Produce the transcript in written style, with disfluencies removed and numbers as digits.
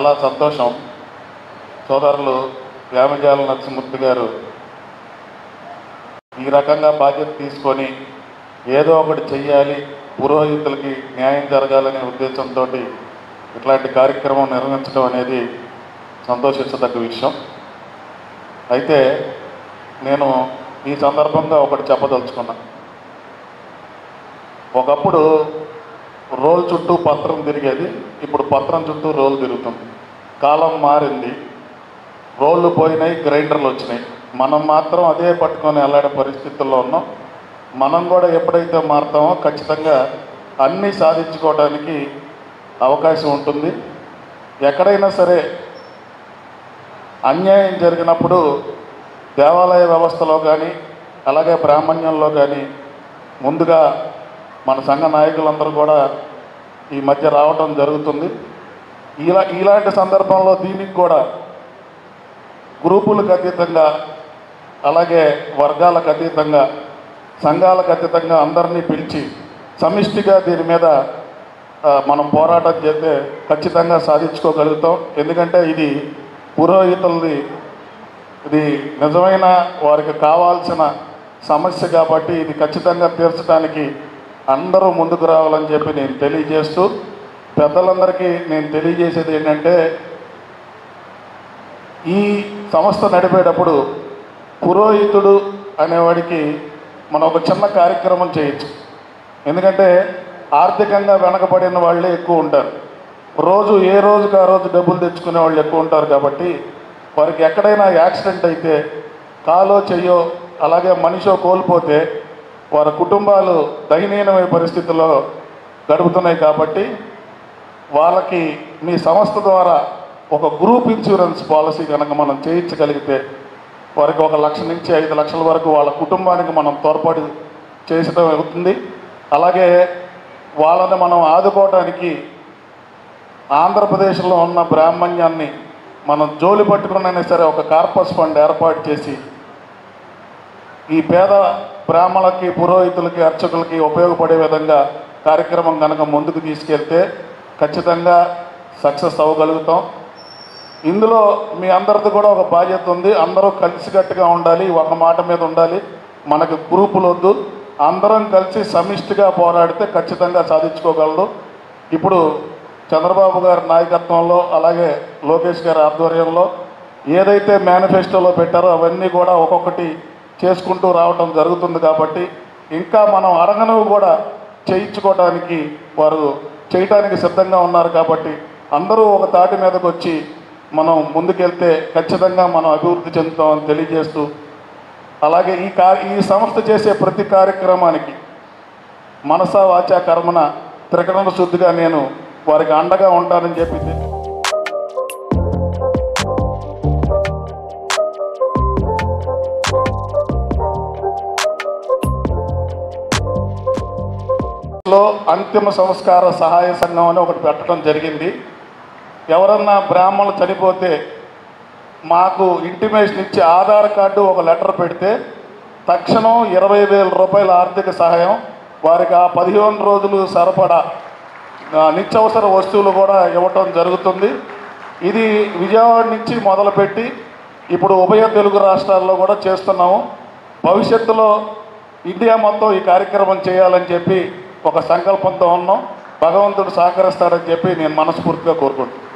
చాలా సంతోషం. సోదరులు యామజాల నరసింహమూర్తి గారు ఈ రకంగా బాధ్యత తీసుకొని ఏదో ఒకటి చెయ్యాలి, పురోహితులకి న్యాయం జరగాలనే ఉద్దేశంతో ఇట్లాంటి కార్యక్రమం నిర్వహించడం అనేది సంతోషించదగ్గ విషయం. అయితే నేను ఈ సందర్భంగా ఒకటి చెప్పదలుచుకున్నా. ఒకప్పుడు రోల్ చుట్టూ పత్రం తిరిగేది, ఇప్పుడు పత్రం చుట్టూ రోల్ తిరుగుతుంది. కాలం మారింది, రోళ్ళు పోయినాయి, గ్రైండర్లు వచ్చినాయి. మనం మాత్రం అదే పట్టుకొని వెళ్ళాడే పరిస్థితుల్లో ఉన్నాం. మనం కూడా ఎప్పుడైతే మారుతామో ఖచ్చితంగా అన్నీ సాధించుకోవడానికి అవకాశం ఉంటుంది. ఎక్కడైనా సరే అన్యాయం జరిగినప్పుడు దేవాలయ వ్యవస్థలో కానీ అలాగే బ్రాహ్మణ్యంలో కానీ ముందుగా మన సంఘ నాయకులందరూ కూడా ఈ మధ్య రావటం జరుగుతుంది. ఇలాంటి సందర్భంలో దీనికి కూడా గ్రూపులకు అతీతంగా అలాగే వర్గాలకు అతీతంగా సంఘాలకు అతీతంగా అందరినీ పిలిచి సమిష్టిగా దీని మీద మనం పోరాటం చేస్తే ఖచ్చితంగా సాధించుకోగలుగుతాం. ఎందుకంటే ఇది పురోహితులది, ఇది నిజమైన వారికి కావాల్సిన సమస్య కాబట్టి ఇది ఖచ్చితంగా తీర్చడానికి అందరూ ముందుకు రావాలని చెప్పి నేను తెలియజేస్తూ, పెద్దలందరికీ నేను తెలియజేసేది ఏంటంటే ఈ సంస్థ నడిపేటప్పుడు పురోహితుడు అనేవాడికి మనం ఒక చిన్న కార్యక్రమం చేయొచ్చు. ఎందుకంటే ఆర్థికంగా వెనకబడిన వాళ్ళే ఎక్కువ ఉంటారు. రోజు ఏ రోజుకి ఆ రోజు డబ్బులు తెచ్చుకునే వాళ్ళు ఎక్కువ ఉంటారు. కాబట్టి వారికి ఎక్కడైనా యాక్సిడెంట్ అయితే కాలో చెయ్యో అలాగే మనిషో కోల్పోతే వారి కుటుంబాలు దయనీయమైన పరిస్థితుల్లో గడుపుతున్నాయి. కాబట్టి వాళ్ళకి మీ సంస్థ ద్వారా ఒక గ్రూప్ ఇన్సూరెన్స్ పాలసీ కనుక మనం చేయించగలిగితే వారికి 1 లక్ష నుంచి 5 లక్షల వరకు వాళ్ళ కుటుంబానికి మనం తోడ్పాటు చేసడం అవుతుంది. అలాగే వాళ్ళని మనం ఆదుకోవడానికి ఆంధ్రప్రదేశ్లో ఉన్న బ్రాహ్మణ్యాన్ని మనం జోలి పట్టుకున్నైనా సరే ఒక కార్పస్ ఫండ్ ఏర్పాటు చేసి ఈ పేద బ్రాహ్మణులకి పురోహితులకి అర్చకులకి ఉపయోగపడే విధంగా కార్యక్రమం కనుక ముందుకు తీసుకెళ్తే ఖచ్చితంగా సక్సెస్ అవ్వగలుగుతాం. ఇందులో మీ అందరిది కూడా ఒక బాధ్యత ఉంది. అందరూ కలిసికట్టుగా ఉండాలి, ఒక మాట మీద ఉండాలి. మనకు గ్రూపులు వద్దు, అందరం కలిసి సమిష్టిగా పోరాడితే ఖచ్చితంగా సాధించుకోగలరు. ఇప్పుడు చంద్రబాబు గారి నాయకత్వంలో అలాగే లోకేష్ గారి ఆధ్వర్యంలో ఏదైతే మేనిఫెస్టోలో పెట్టారో అవన్నీ కూడా ఒక్కొక్కటి చేసుకుంటూ రావటం జరుగుతుంది. కాబట్టి ఇంకా మనం అడగనవి కూడా చేయించుకోవడానికి వారు చేయటానికి సిద్ధంగా ఉన్నారు. కాబట్టి అందరూ ఒక తాటి మీదకి వచ్చి మనం ముందుకెళ్తే ఖచ్చితంగా మనం అభివృద్ధి చెందుతామని తెలియజేస్తూ, అలాగే ఈ సంస్థ చేసే ప్రతి కార్యక్రమానికి మనసా వాచా కర్మన త్రికరణ శుద్ధిగా నేను వారికి అండగా ఉంటానని చెప్పి అంతిమ సంస్కార సహాయ సంఘం అని ఒకటి పెట్టడం జరిగింది. ఎవరన్నా బ్రాహ్మణులు చనిపోతే మాకు ఇంటిమేషన్ ఇచ్చి ఆధార్ కార్డు ఒక లెటర్ పెడితే తక్షణం 20,000 రూపాయల ఆర్థిక సహాయం వారికి ఆ 15 రోజులు సరిపడా నిత్యావసర వస్తువులు కూడా ఇవ్వటం జరుగుతుంది. ఇది విజయవాడ నుంచి మొదలుపెట్టి ఇప్పుడు ఉభయ తెలుగు రాష్ట్రాల్లో కూడా చేస్తున్నాము. భవిష్యత్తులో ఇండియా మొత్తం ఈ కార్యక్రమం చేయాలని చెప్పి ఒక సంకల్పంతో ఉన్నాం. భగవంతుడు సహకరిస్తాడని చెప్పి నేను మనస్ఫూర్తిగా కోరుకుంటున్నాను.